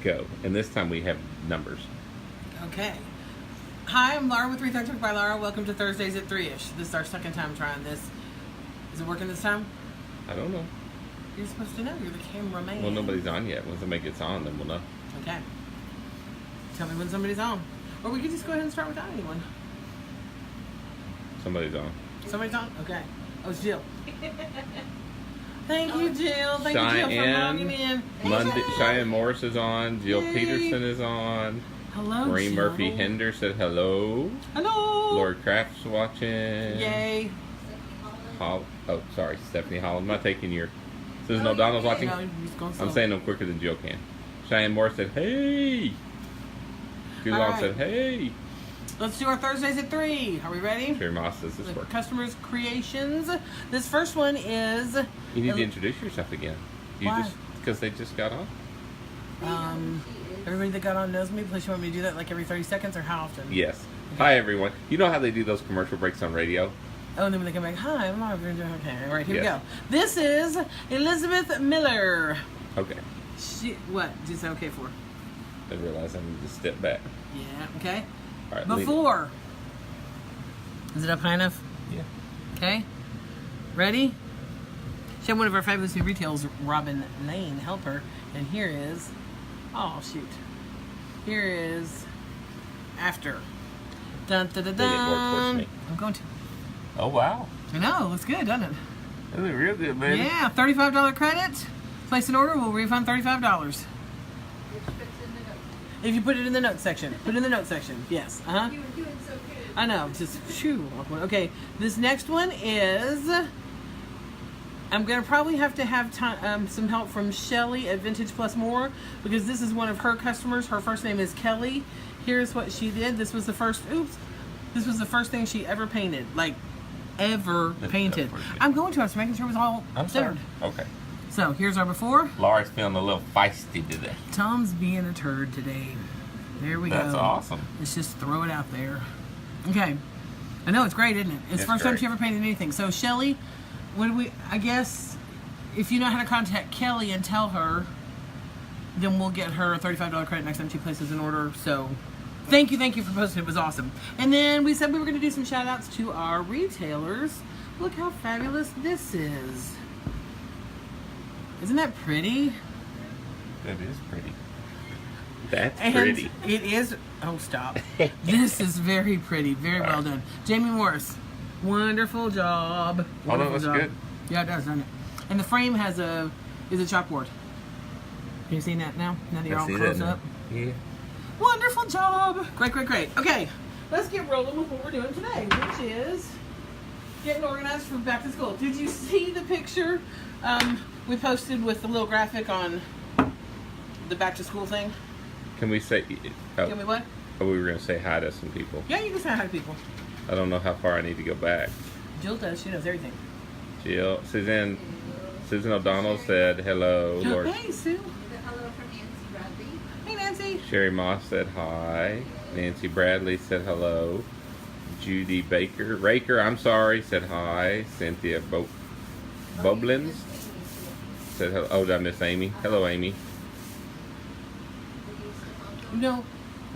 go. And this time we have numbers. Okay. Hi, I'm Laura with Rethunk by Laura. Welcome to Thursdays at 3-ish. This is our second time trying this. Is it working this time? I don't know. You're supposed to know. You're the cameraman. Well, nobody's on yet. When somebody gets on, then we'll know. Okay. Tell me when somebody's on. Or we could just go ahead and start without anyone. Somebody's on. Somebody's on? Okay. Oh, it's Jill. Thank you, Jill. Thank you, Jill, for logging in. Cheyenne Morris is on. Jill Yay. Peterson is on. Hello, Marie Jill. Murphy Hinder said hello. Hello. Lord Kraft's watching. Yay. Stephanie Holland. I'm not taking your... Susan O'Donnell's watching. No, he's going slow. I'm saying them quicker than Jill can. Cheyenne Morris said, hey. Julie All right. said, hey. Let's do our Thursdays at 3. Are we ready? Sherry Moss says this works. Customers' creations. This first one is... You need to introduce yourself again. Why? Because they just got on? Everybody that got on knows me. Please, you want me to do that like every 30 seconds or how often? Yes. Okay. Hi, everyone. You know how they do those commercial breaks on radio? Oh, and then when they come back, hi, I'm Laura. Okay, all right, here we Yes. go. This is Elizabeth Miller. Okay. What? Is that okay for? I realize I need to step back. Yeah, okay. All right. Before. Is it up high enough? Yeah. Okay. Ready? She had one of our fabulous new retails, Robin Lane, help her. And here is, oh shoot. Here is after. Dun dun dun dun. Me. I'm going to. Oh, wow. I know, looks good, doesn't it? That looks real good, man. Yeah, $35 credit. Place an order, we'll refund $35. If you put it in the notes section. Put it in the notes section. Yes. Uh-huh. You were doing so good. I know. Just shoo. Okay. This next one is... I'm going to probably have to have some help from Shelly at Vintage Plus More because this is one of her customers. Her first name is Kelly. Here's what she did. This was the first... Oops. This was the first thing she ever painted. Like, ever painted. I'm going to. I was making sure it was all centered. Okay. So, here's our before. Laura's feeling a little feisty today. Tom's being a turd today. There we go. That's awesome. Let's just throw it out there. Okay. I know, it's great, isn't it? It's the first time she ever painted anything. So, Shelly, I guess, if you know how to contact Kelly and tell her, then we'll get her a $35 credit next time she places an order. So, thank you for posting. It was awesome. And then we said we were going to do some shout outs to our retailers. Look how fabulous this is. Isn't that pretty? That is pretty. That's And pretty. it is. Oh, stop. This is very pretty. Very well done. Jamie Morris. Wonderful job. Oh, that looks good. Yeah, it does, doesn't it? And the frame is a chalkboard. Have you seen that now? Now that you're all close up? Yeah. Wonderful job. Great. Okay, let's get rolling with what we're doing today, which is getting organized for back to school. Did you see the picture we posted with the little graphic on the back to school thing? Can we say... Can we what? Oh, we were going to say hi to some people. Yeah, you can say hi to people. I don't know how far I need to go back. Jill does. She knows everything. Jill, Susan O'Donnell said hello. Lord. Hey, Sue. Hello from Nancy Bradley. Hey, Nancy. Sherry Moss said hi. Nancy Bradley said hello. Judy Raker, I'm sorry, said hi. Cynthia Boblins said hello. Oh, did I miss Amy? Hello, Amy. No,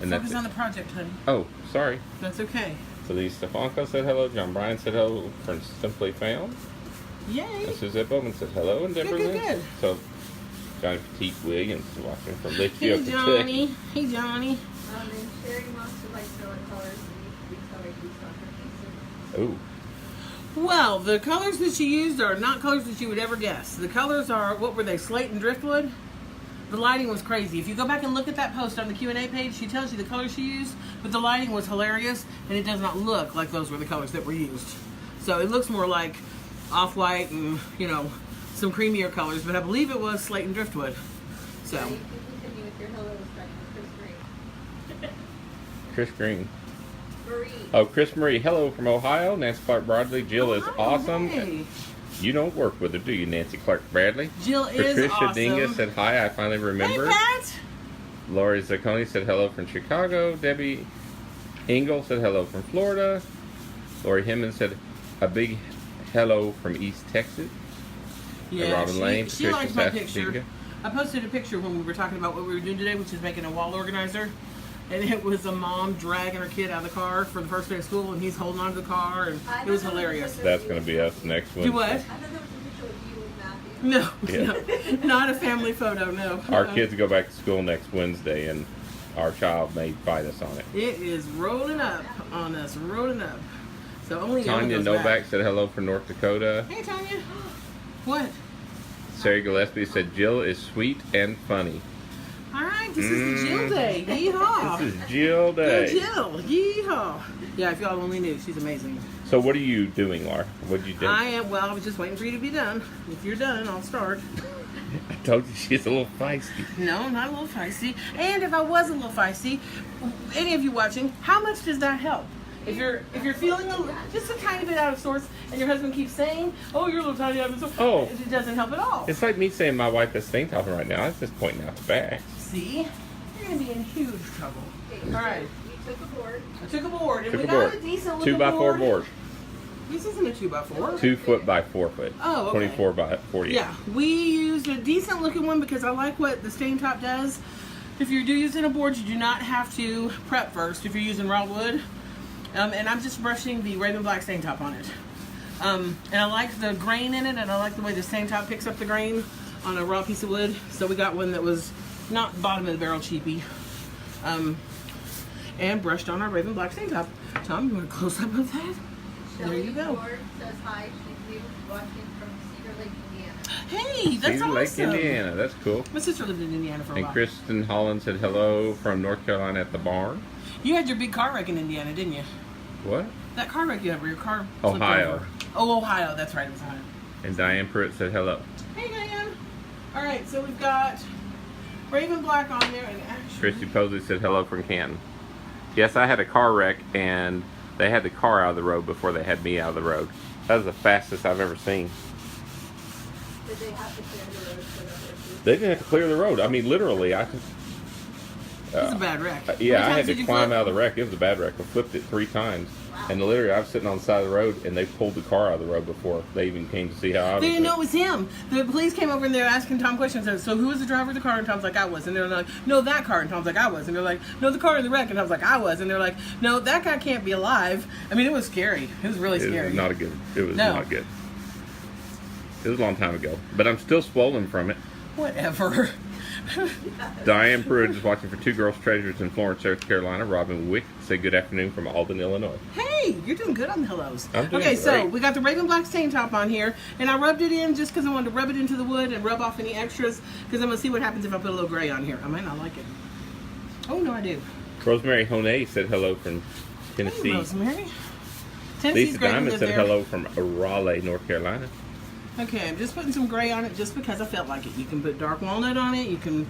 And focus that's on the project, honey. Oh, sorry. That's okay. Felice Stefanko said hello. John Bryan said hello from Simply Found. Yay. And Suzette Bowman said hello. And Deborah Good. Lynn. So, Johnny Petite Williams is watching from Litchfield, Hey, Johnny. Kentucky. Hey, Johnny. And Sherry wants to like throw in colors and we start Ooh. Well, the colors that she used are not colors that you would ever guess. The colors are, what were they, slate and driftwood? The lighting was crazy. If you go back and look at that post on the Q&A page, she tells you the colors she used, but the lighting was hilarious, and it does not look like those were the colors that were used. So it looks more like off-white and, some creamier colors, but I believe it was slate and driftwood. So. You can continue with your hellos back to Chris Green. Marie. Oh, Chris Marie. Hello from Ohio. Nancy Clark Bradley. Jill is Hi, awesome. hey. You don't work with her, do you, Nancy Clark Bradley? Jill is Patricia awesome. Dinga said hi. I finally remembered. Hey, Pat. Lori Zacconi said hello from Chicago. Debbie Engel said hello from Florida. Lori Hemmons said a big hello from East Texas. Yeah, Robin Lane. she Patricia liked my picture. Sastinga. I posted a picture when we were talking about what we were doing today, which is making a wall organizer. And it was a mom dragging her kid out of the car for the first day of school, and he's holding onto the car, and it was hilarious. That's going to be us next Wednesday. Do what? I thought there was a picture of you with Matthew. No, not a family photo, no. Our kids go back to school next Wednesday, and our child may fight us on it. It is rolling up on us, rolling up. So only Tanya goes Novak back. said hello from North Dakota. Hey, Tanya. What? Sarah Gillespie said Jill is sweet and funny. All right, this is the Jill Day. Yeehaw. This is Jill Go Day. Jill. Yeehaw. Yeah, if y'all only knew, she's amazing. So what are you doing, Laura? What did you do? I was just waiting for you to be done. If you're done, I'll start. I told you she's a little feisty. No, not a little feisty. And if I was a little feisty, any of you watching, how much does that help? If you're feeling just a tiny bit out of sorts, and your husband keeps saying, "Oh, you're a little tiny out of sorts," Oh. it doesn't help at all. It's like me saying my wife is stink topping right now. I was just pointing out the facts. See, you're gonna be in huge trouble. Okay, All right, You took a board. I took a board, and Took we a got board. a decent looking 2x4 board. This isn't a 2x4. 2 foot by 4 foot. Oh, okay. 24 by 40. Yeah, we used a decent looking one because I like what the stain top does. If you're using a board, you do not have to prep first if you're using raw wood. And I'm just brushing the Raven Black stain top on it. And I like the grain in it, and I like the way the stain top picks up the grain on a raw piece of wood. So we got one that was not bottom of the barrel cheapy. And brushed on our Raven Black stain top. Tom, you want a close up of that? There you go. Ford says hi. She's new, watching from Cedar Lake, Indiana. Hey, that's Cedar awesome. Lake, Indiana. That's cool. My sister lived in Indiana for a And while. Kristen Holland said hello from North Carolina at the barn. You had your big car wreck in Indiana, didn't you? What? That car wreck you had where your car flipped Ohio. over. Oh, Ohio. That's right. It was Ohio. And Diane Pruitt said hello. Hey, Diane. All right, so we've got Raven Black on there, and actually, Christy Posey said hello from Canton. Yes, I had a car wreck, and they had the car out of the road before they had me out of the road. That was the fastest I've ever seen. Did they have to clear the road for the horses? They didn't have to clear the road. I mean, literally, I could. it was a bad wreck. How Yeah, many I times had did to you climb flip? out of the wreck. It was a bad wreck. I flipped it 3 times. And literally, I was sitting on the side of the road, and they pulled the car out of the road before they even came to see how I was They didn't know it doing. was him. The police came over and they were asking Tom questions. So who was the driver of the car? And Tom's like, I was. And they're like, no, that car. And Tom's like, I was. And they're like, no, the car in the wreck. And Tom's like, I was. And they're like, no, that guy can't be alive. I mean, it was scary. It was really It scary. was not a good. It was No. not good. It was a long time ago, but I'm still swollen from it. Whatever. Diane Pruitt is watching for Two Girls Treasures in Florence, South Carolina. Robin Wick said good afternoon from Albany, Illinois. Hey, you're doing good on the hellos. I'm doing okay, so great. we got the Raven Black stain top on here, and I rubbed it in just because I wanted to rub it into the wood and rub off any extras, because I'm going to see what happens if I put a little gray on here. I might not like it. Oh, no, I do. Rosemary Honey said hello from Hey, Tennessee. Rosemary. Tennessee's Lisa great to Diamond live said there. hello from Raleigh, North Carolina. Okay, I'm just putting some gray on it just because I felt like it. You can put dark walnut on it. You can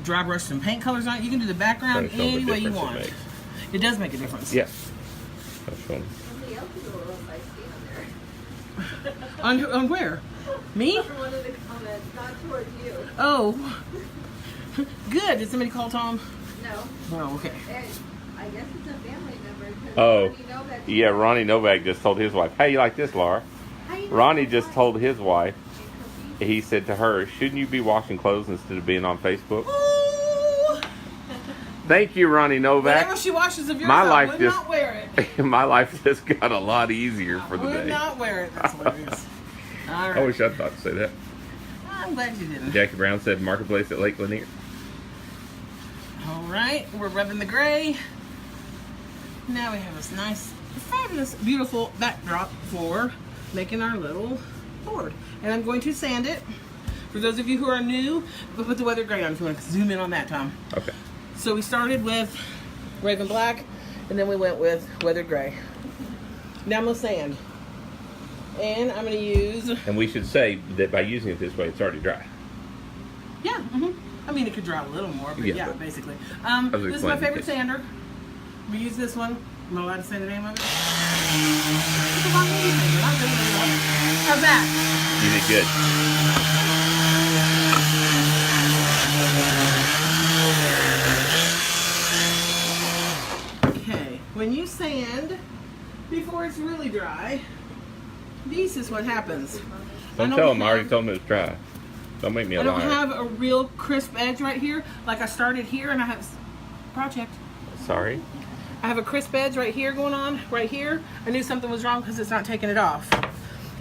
dry brush some paint colors on it. You can do the background Trying to show the any way you difference it want. makes. It does make a difference. Yes. That's fun. Somebody else is a little feisty on there. On where? Me? For one of the comments, not towards you. Oh. Good. Did somebody call Tom? No. Oh, okay. And I guess it's a family member. 'Cause Oh, Ronnie Novak- yeah, Ronnie Novak just told his wife, hey, you like this, Laura? How you know Ronnie that? just told his wife, And cookies. he said to her, shouldn't you be washing clothes instead of being on Facebook? Ooh. Thank you, Ronnie Whatever Novak. she washes of yours, My I life would just- not wear it. My life just got a lot easier for the Would day. not wear it. That's hilarious. All I right. wish I'd thought to say that. I'm glad you didn't. Jackie Brown said Marketplace at Lake Lanier. All right, we're rubbing the gray. Now we have this nice, fabulous, beautiful backdrop for making our little board. And I'm going to sand it. For those of you who are new, we'll put the weather gray on if you want to zoom in on that, Tom. Okay. So we started with Raven Black, and then we went with weathered gray. Now I'm going to sand. And I'm going to use, And we should say that by using it this way, it's already dry. yeah, I mean, it could dry a little more, but Yeah, yeah, but- basically. was This is my explaining favorite it. sander. We use this one. Am I allowed to say the name of it? It's a long weed sander. I really, really love it. How's that? You did good. Okay, when you sand before it's really dry, this is what happens. Don't tell him. I already told him it was dry. Don't make me a I don't liar. have a real crisp edge right here. Like I started here and I have project. Sorry. I have a crisp edge right here going on, right here. I knew something was wrong because it's not taking it off.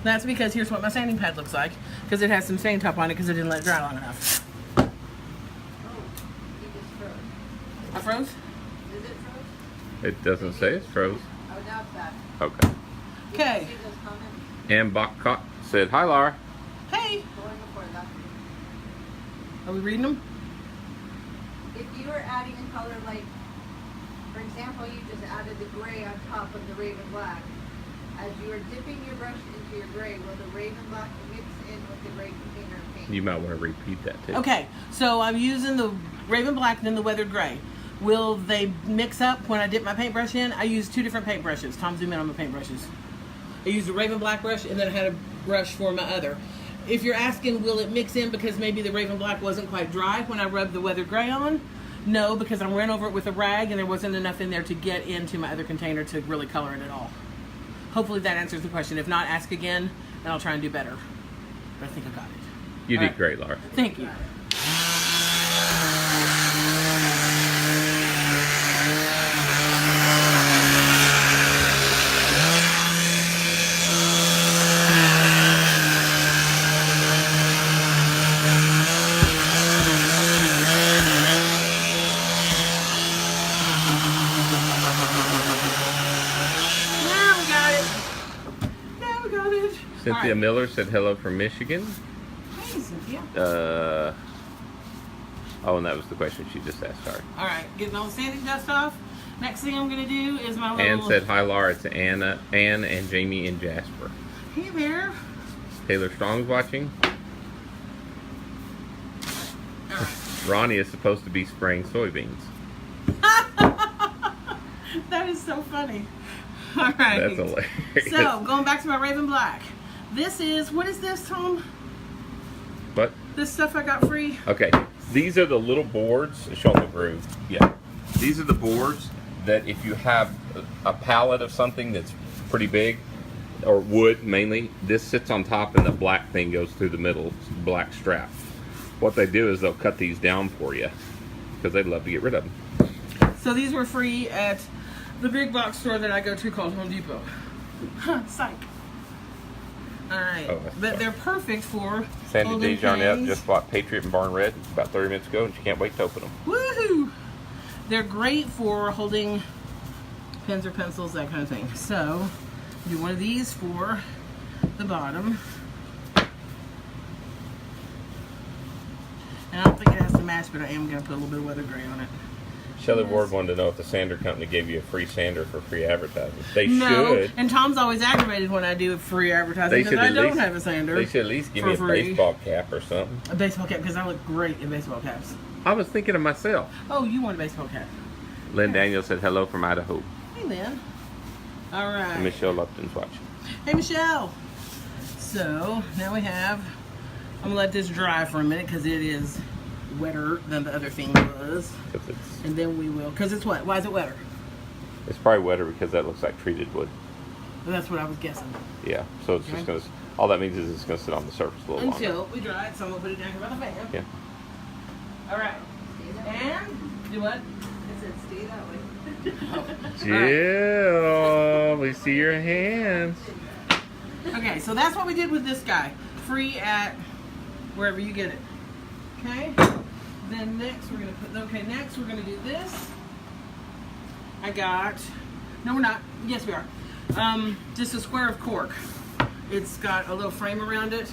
That's because here's what my sanding pad looks like, because it has some stain top on it because I didn't let it dry long enough. Oh, you just froze. I froze? Is it froze? It doesn't say it's froze. Oh, now it's back. Okay. Okay. See those comments? And Bachcott said, hi, Laura. Hey, The one before that. are we reading them? If you were adding a color like, for example, you just added the gray on top of the Raven Black. As you are dipping your brush into your gray, will the Raven Black mix in with the gray container of paint? You might want to repeat that too. Okay, so I'm using the Raven Black and then the Weathered Gray. Will they mix up when I dip my paintbrush in? I use 2 different paintbrushes. Tom, zoom in on my paintbrushes. I used a Raven Black brush and then I had a brush for my other. If you're asking, will it mix in because maybe the Raven Black wasn't quite dry when I rubbed the Weathered Gray on? No, because I ran over it with a rag and there wasn't enough in there to get into my other container to really color it at all. Hopefully that answers the question. If not, ask again and I'll try and do better. But I think I got it. You All did right. great, Laura. Thank you. Now we got it. Now we got it. Cynthia All right. Miller said hello from Michigan. Hey, Cynthia. Oh, and that was the question she just asked. Sorry. All right, getting all the sanding dust off. Next thing I'm gonna do is my little. Ann said hi, Laura. It's Ann, and Jamie and Jasper. Hey there. Taylor Strong's watching. All right. Ronnie is supposed to be spraying soybeans. That is so funny. All right. That's hilarious. So going back to my Raven Black. This is, what is this, Tom? But This stuff I got free. okay, these are the little boards. Show them the groove. Yeah, these are the boards that if you have a pallet of something that's pretty big, or wood mainly, this sits on top and the black thing goes through the middle, black strap. What they do is they'll cut these down for you because they'd love to get rid of them. So these were free at the big box store that I go to called Home Depot. Psych. All right, Oh, that's but fine. they're perfect for Sandy holding Desjardins pens. just bought Patriot and Barn Red about 30 minutes ago, and she can't wait to open them. Woohoo! They're great for holding pens or pencils, that kind of thing. So, do one of these for the bottom. And I don't think it has to match, but I am going to put a little bit of weather gray on it. Shelley Ward wanted to know if the sander company gave you a free sander for free advertising. They No, should. and Tom's always aggravated when I do free advertising because I at don't least- have a sander. They should at least give for me a free. baseball cap or something. A baseball cap, because I look great in baseball caps. I was thinking of myself. Oh, you want a baseball cap. Lynn Daniels said hello from Idaho. Hey, Lynn. All right. And Michelle Lupton's watching. Hey, Michelle. So, now we have, I'm going to let this dry for a minute because it is wetter than the other thing was. 'Cause it's, And then we will, because it's wet. Why is it wetter? it's probably wetter because that looks like treated wood. Well, that's what I was guessing. Yeah, so it's just going to, all that means is it's going to sit on the surface a little longer. Until we dry it, so I'm going to put it down here by the fan. Yeah. All right. Stay that way. And, do what? I said stay that way. Jill, we see your hands. Okay, so that's what we did with this guy. Free at wherever you get it. Okay? Then next we're going to put, okay, next we're going to do this. I got, no we're not, yes we are. Just a square of cork. It's got a little frame around it,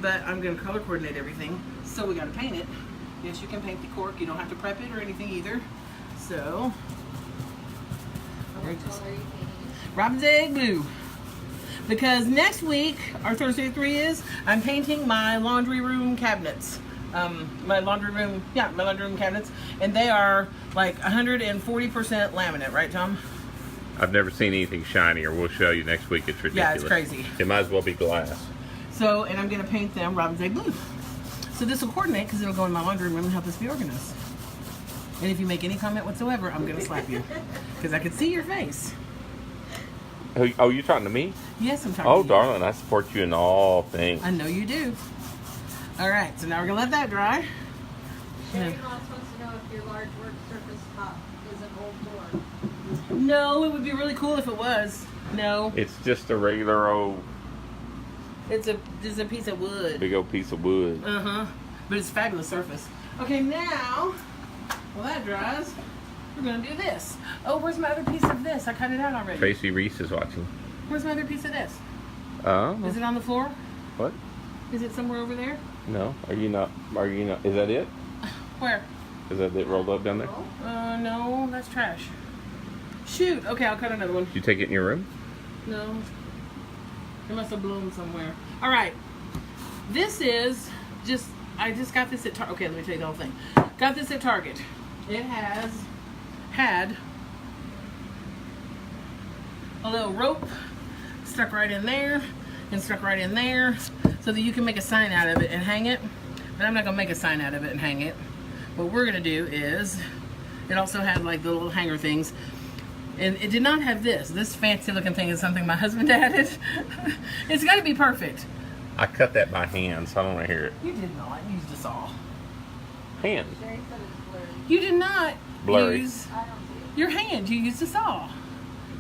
but I'm going to color coordinate everything. So we got to paint it. Yes, you can paint the cork. You don't have to prep it or anything either. So, What color are you painting? Robin's Egg Blue. Because next week, our Thursday at 3 is, I'm painting my laundry room cabinets. My laundry room cabinets. And they are like 140% laminate, right, Tom? I've never seen anything shinier. We'll show you next week. It's ridiculous. Yeah, it's crazy. It might as well be glass. So, and I'm going to paint them Robin's Egg Blue. So this will coordinate because it'll go in my laundry room and help us be organized. And if you make any comment whatsoever, I'm going to slap you. Because I can see your face. Oh, you talking to me? Yes, I'm talking Oh, to you. darling, I support you in all things. I know you do. All right, so now we're gonna let that dry. Sherry Moss wants to know if your large work surface top is an old door. No, it would be really cool if it was. No, It's just a regular old it's a piece of wood. big old piece of wood. But it's a fabulous surface. Okay, now, while that dries, we're gonna do this. Oh, where's my other piece of this? I cut it out already. Tracy Reese is watching. Where's my other piece of this? Oh. Is it on the floor? What? Is it somewhere over there? No. Are you not? Is that it? Where? Is that it rolled up down there? No, that's trash. Shoot. Okay, I'll cut another one. Did you take it in your room? No. It must have blown somewhere. All right. This is just, I just got this at Target. Okay, let me tell you the whole thing. Got this at Target. It had a little rope stuck right in there and stuck right in there so that you can make a sign out of it and hang it. But I'm not going to make a sign out of it and hang it. What we're going to do is, it also had like the little hanger things. And it did not have this. This fancy looking thing is something my husband added. It's got to be perfect. I cut that by hand, so I don't want to hear it. You did not use the saw. Hand. Sherry said it's blurry. You did not Blurry. use I don't see it. your hand. You used the saw.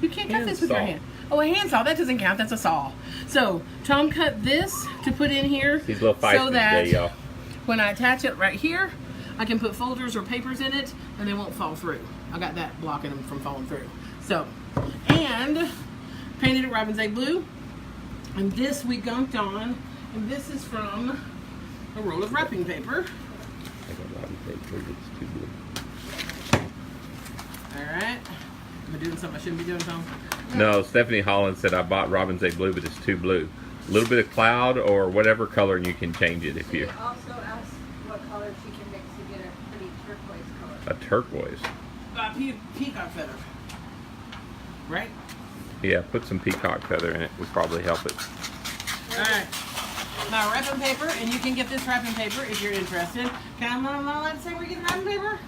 You can't cut Hand this with your saw. hand. Oh, a hand saw. That doesn't count. That's a saw. So Tom cut this to put in here He's a little feisty so that today, y'all. when I attach it right here, I can put folders or papers in it and they won't fall through. I got that blocking them from falling through. So, and painted it Robin's Egg Blue. And this we gunked on. And this is from a roll of wrapping paper. I got Robin's Egg Blue, it's too good. Alright. Am I doing something I shouldn't be doing, Tom? No, Stephanie Holland said I bought Robin's Egg Blue, but it's too blue. A little bit of cloud or whatever color, and you can change it if She you. also asked what color she can mix to get a pretty turquoise color. A turquoise. Peacock feather. Right? Yeah, put some peacock feather in it would probably help it. Alright. Now wrapping paper, and you can get this wrapping paper if you're interested. Can I not allowed to say where you get the wrapping paper?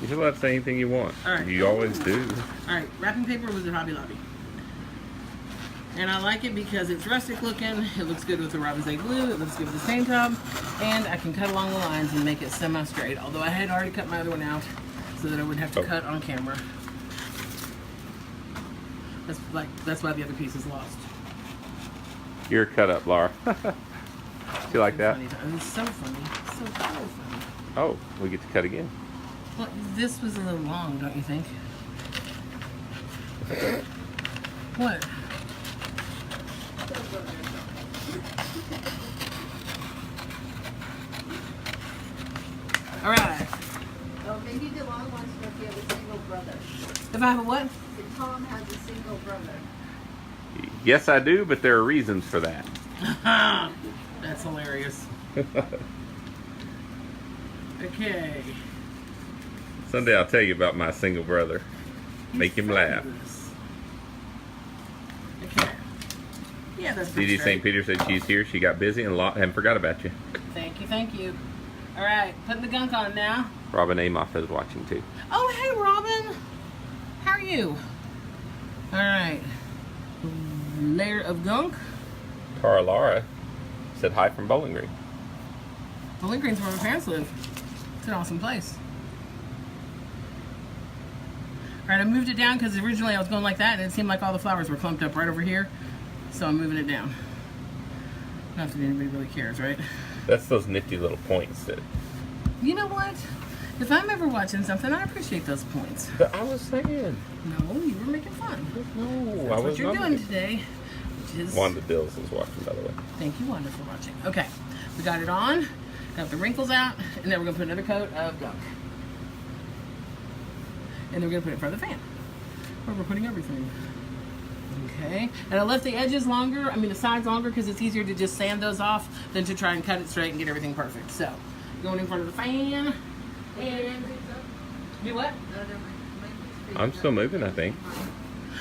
You can let say anything you want. All right. You always do. Alright, wrapping paper was at Hobby Lobby. And I like it because it's rustic looking, it looks good with the Robin's Egg Blue, it looks good with the stain top, and I can cut along the lines and make it semi-straight. Although I had already cut my other one out so that I wouldn't have to cut on camera. That's why the other piece is lost. You're cut up, Laura. You like that? It's so funny. So funny. Oh, we get to cut again. Well, this was a little long, don't you think? What? Alright. Oh, maybe DeLong wants to know if you have a single brother. If I have a what? If Tom has a single brother. Yes, I do, but there are reasons for that. That's hilarious. Okay. Someday I'll tell you about my single brother. Make him laugh. Okay. Yeah, that's pretty Dee Dee St. straight. Peter said she's here. She got busy and forgot about you. Thank you, thank you. All right, putting the gunk on now. Robin Amoff is watching too. Oh, hey, Robin. How are you? All right. Layer of gunk. Tara Laura said hi from Bowling Green. Bowling Green's where my parents live. It's an awesome place. All right, I moved it down because originally I was going like that and it seemed like all the flowers were clumped up right over here. So I'm moving it down. Not that anybody really cares, right? That's those nifty little points that. You know what? If I'm ever watching something, I appreciate those points. But I was saying. No, you were making fun. No, That's I was what you're not. doing today. Which is Wanda Dills is watching, by the way. Thank you, Wanda, for watching. Okay, we got it on. Got the wrinkles out, and then we're gonna put another coat of gunk. And then we're gonna put it in front of the fan. Where we're putting everything. Okay, and I left the edges longer, the sides longer, because it's easier to just sand those off than to try and cut it straight and get everything perfect. So, going in front of the fan, and do what? I'm still moving, I think.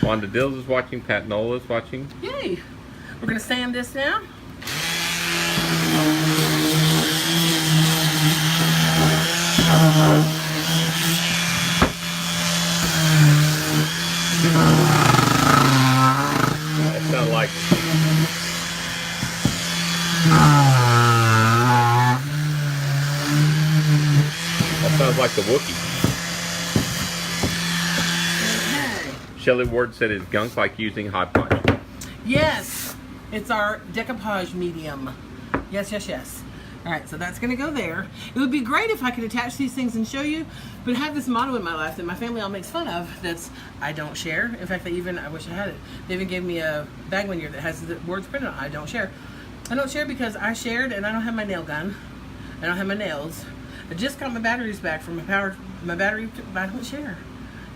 Wanda Dills is watching. Pat Nola is watching. Yay! We're gonna sand this now. It sounds like. Sounds like the Wookiee. Okay. Shelley Ward said it's gunk like using Hot Punch. Yes, it's our decoupage medium. Yes, yes, yes. All right, so that's going to go there. It would be great if I could attach these things and show you, but I have this motto in my life that my family all makes fun of. That's I don't share. In fact, I wish I had it. They even gave me a bag one year that has the words printed on it. I don't share. I don't share because I shared and I don't have my nail gun. I don't have my nails. I just got my batteries back from my battery. I don't share.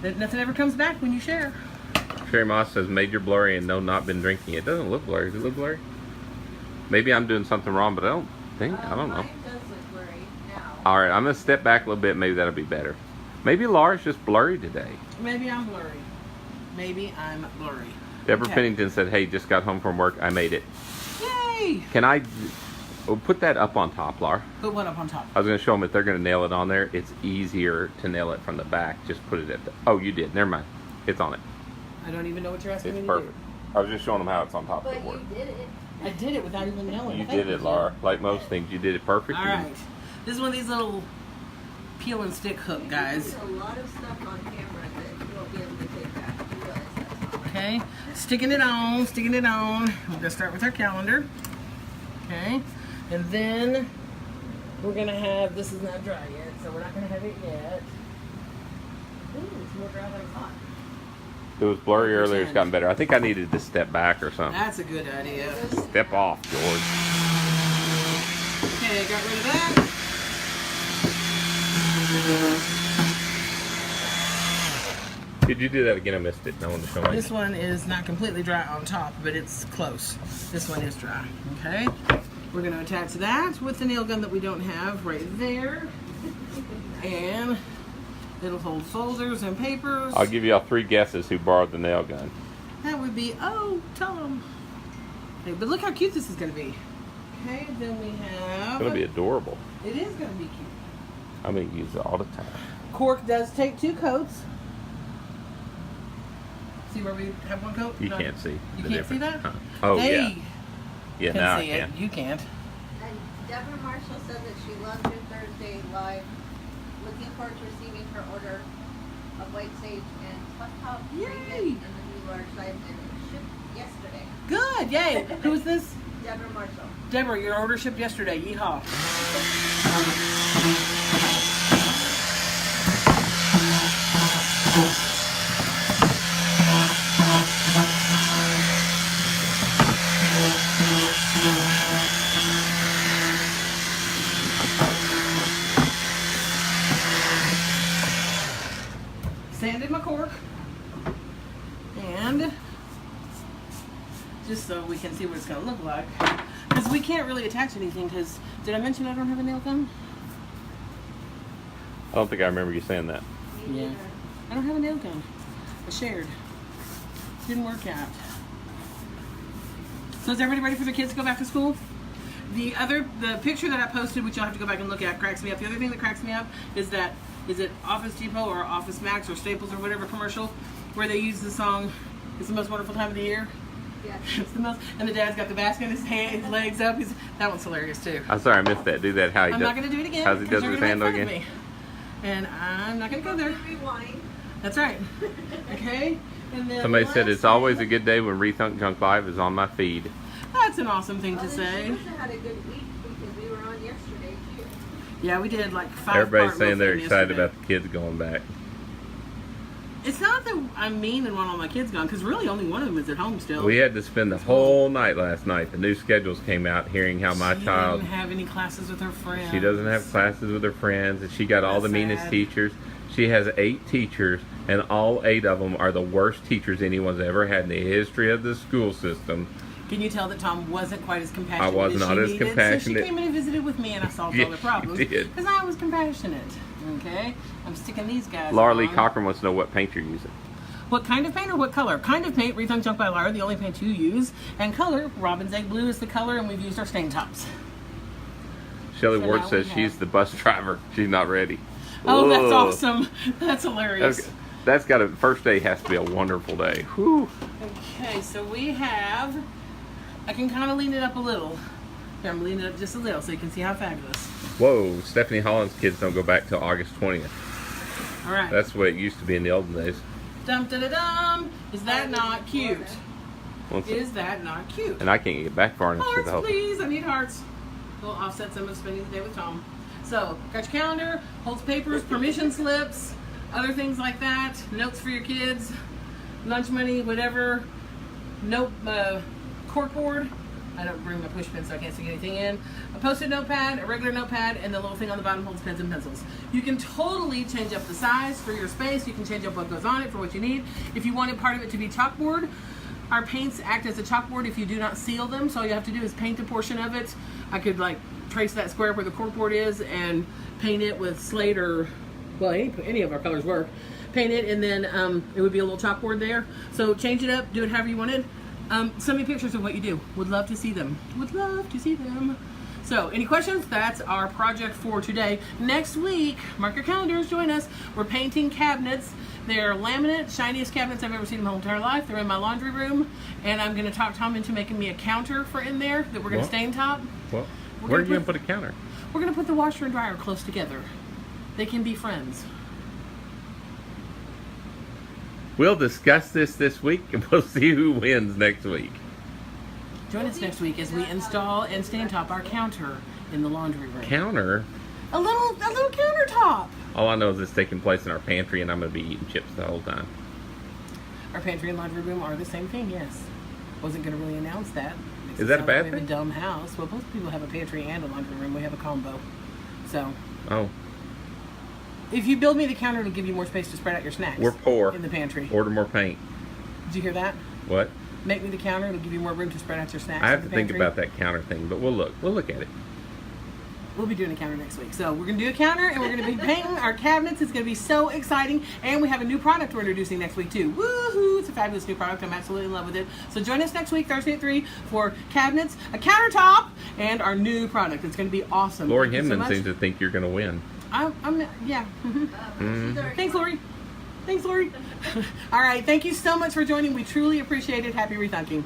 Nothing ever comes back when you share. Sherry Moss says major blurry and no, not been drinking. It doesn't look blurry. Does it look blurry? Maybe I'm doing something wrong, but I don't think. I don't know. Mine does look blurry now. All right, I'm gonna step back a little bit. Maybe that'll be better. Maybe Laura's just blurry today. Maybe I'm blurry. Maybe I'm blurry. Deborah Okay. Pennington said, "Hey, just got home from work. I made it. Yay! Can I put that up on top, Laura?" Put one up on top. I was gonna show them if they're gonna nail it on there. It's easier to nail it from the back. Just put it at the. Oh, you did. Never mind. It's on it. I don't even know what you're asking It's me perfect. to I was just showing them how it's on top But of the board. you did it. do. I did it without even knowing. You Thank did it, Laura. Like most things, you did it perfect. All right. This is one of these little peel and stick hook guys. There's a lot of stuff on camera that you won't be able to take back. You realize that. Okay. Sticking it on, sticking it on. We're gonna start with our calendar. Okay. And then we're gonna have, this is not dry yet, so we're not gonna have it yet. Ooh, it's more dry than I thought. It was blurry earlier. It's gotten better. I think I needed to step back or something. That's a good idea. Step off, George. Okay, got rid of that. Did you do that again? I missed it. I wanted to show my. This one is not completely dry on top, but it's close. This one is dry. Okay. We're going to attach that with the nail gun that we don't have right there. And it'll hold folders and papers. I'll give y'all 3 guesses who borrowed the nail gun. That would be, oh, Tom. Okay, but look how cute this is going to be. Okay, then we have. It's gonna be adorable. It is going to be cute. I'm gonna use it all the time. Cork does take 2 coats. See where we have 1 coat? You No. can't see. You the can't see difference. that? Huh. Oh They yeah. Yeah, can now see I can. it. You can't. And Deborah Marshall said that she loves your Thursday live. Looking forward to receiving her order of white sage and tough top Yay! in the new large size, and it shipped yesterday. Good, yay. Who is this? Deborah Marshall. Deborah, your order shipped yesterday. Yeehaw. Sanded my cork. And just so we can see what it's going to look like. Because we can't really attach anything because, did I mention I don't have a nail gun? I don't think I remember you saying that. Me Yeah. neither. I don't have a nail gun. I shared. Didn't work out. So is everybody ready for the kids to go back to school? The picture that I posted, which you'll have to go back and look at, cracks me up. The other thing that cracks me up is that, is it Office Depot or Office Max or Staples or whatever commercial, where they use the song, "It's the most wonderful time of the year." Yes. It's the most, and the dad's got the basket in his hand, his legs up. That one's hilarious too. I'm sorry I missed that. Do that how he I'm does. not going to do it again. How's he because does you're his gonna handle make fun again? of me. And I'm not going to go there. Rewind. That's right. Okay. And then Somebody said last it's always a thing- good day when Rethunk Junk Live is on my feed. That's an awesome thing to Well, then say. she must have had a good week because we were on yesterday too. Yeah, we did like 5 Everybody's saying they're excited about the kids going back. It's not that I'm mean and want all my kids gone, because really only one of them is at home still. We had to spend the whole night last night. The new schedules came out, hearing how my She child, didn't have any classes with her friends. she doesn't have classes with her friends, and she got all the That's meanest sad. teachers. She has 8 teachers, and all 8 of them are the worst teachers anyone's ever had in the history of the school system. Can you tell that Tom wasn't quite as compassionate? I was as not she as needed? compassionate. So she came in and visited with me, and I solved Yeah, all the problems. you did. Because I was compassionate. Okay, I'm sticking these guys. Laura Lee on. Cochran wants to know what paint you're using. What kind of paint or what color? Kind of paint, Rethunk Junk by Laura, the only paint you use. And color, Robin's Egg Blue is the color, and we've used our stain tops. Shelley So Ward now says we she's have- the bus driver. She's not ready. Oh, that's Ugh. awesome. That's hilarious. That's got a first day has to be a wonderful day. Whew. Okay, so we have, I can kind of lean it up a little. Here, I'm leaning it up just a little so you can see how fabulous. Whoa, Stephanie Holland's kids don't go back till August 20th. All right. That's the way it used to be in the olden days. Dum da da dum. Is that not cute? Once Is that not cute? and I can't get back far enough through Hearts, the whole please. I need hearts. We'll offset some of spending the day with Tom. So, got your calendar, holds papers, permission slips, other things like that, notes for your kids, lunch money, whatever, note, corkboard. I don't bring my push pin so I can't stick anything in. A post-it notepad, a regular notepad, and the little thing on the bottom holds pens and pencils. You can totally change up the size for your space. You can change up what goes on it for what you need. If you wanted part of it to be chalkboard, our paints act as a chalkboard if you do not seal them. So all you have to do is paint a portion of it. I could like trace that square where the corkboard is and paint it with slate or, well, any of our colors work. Paint it, and then it would be a little chalkboard there. So change it up, do it however you wanted. Send me pictures of what you do. Would love to see them. Would love to see them. So, any questions? That's our project for today. Next week, mark your calendars, join us. We're painting cabinets. They're laminate, shiniest cabinets I've ever seen in my whole entire life. They're in my laundry room, and I'm going to talk Tom into making me a counter for in there that we're going to stain top. Well, where are you going to put a counter? We're going to put the washer and dryer close together. They can be friends. We'll discuss this week, and we'll see who wins next week. Join us next week as we install and stain top our counter in the laundry room. Counter? A little countertop. All I know is it's taking place in our pantry, and I'm going to be eating chips the whole time. Our pantry and laundry room are the same thing, yes. Wasn't going to really announce that. Is that a bad We have thing? a dumb house. Well, most people have a pantry and a laundry room. We have a combo. So, Oh, if you build me the counter, it'll give you more space to spread out your snacks. we're poor. In the pantry. Order more paint. Did you hear that? What? Make me the counter. It'll give you more room to spread out your snacks. I have in to the think pantry. about that counter thing, but we'll look. We'll look at it. We'll be doing a counter next week. So we're going to do a counter, and we're going to be painting our cabinets. It's going to be so exciting. And we have a new product we're introducing next week, too. Woohoo! It's a fabulous new product. I'm absolutely in love with it. So join us next week, Thursday at 3, for cabinets, a countertop, and our new product. It's going to be awesome. Lori Thank you so Hemman much. seems to think you're going to win. Yeah. Mhm. She's already Thanks, Lori. Thanks, Lori. All right. Thank you so much for joining. We truly appreciate it. Happy rethinking.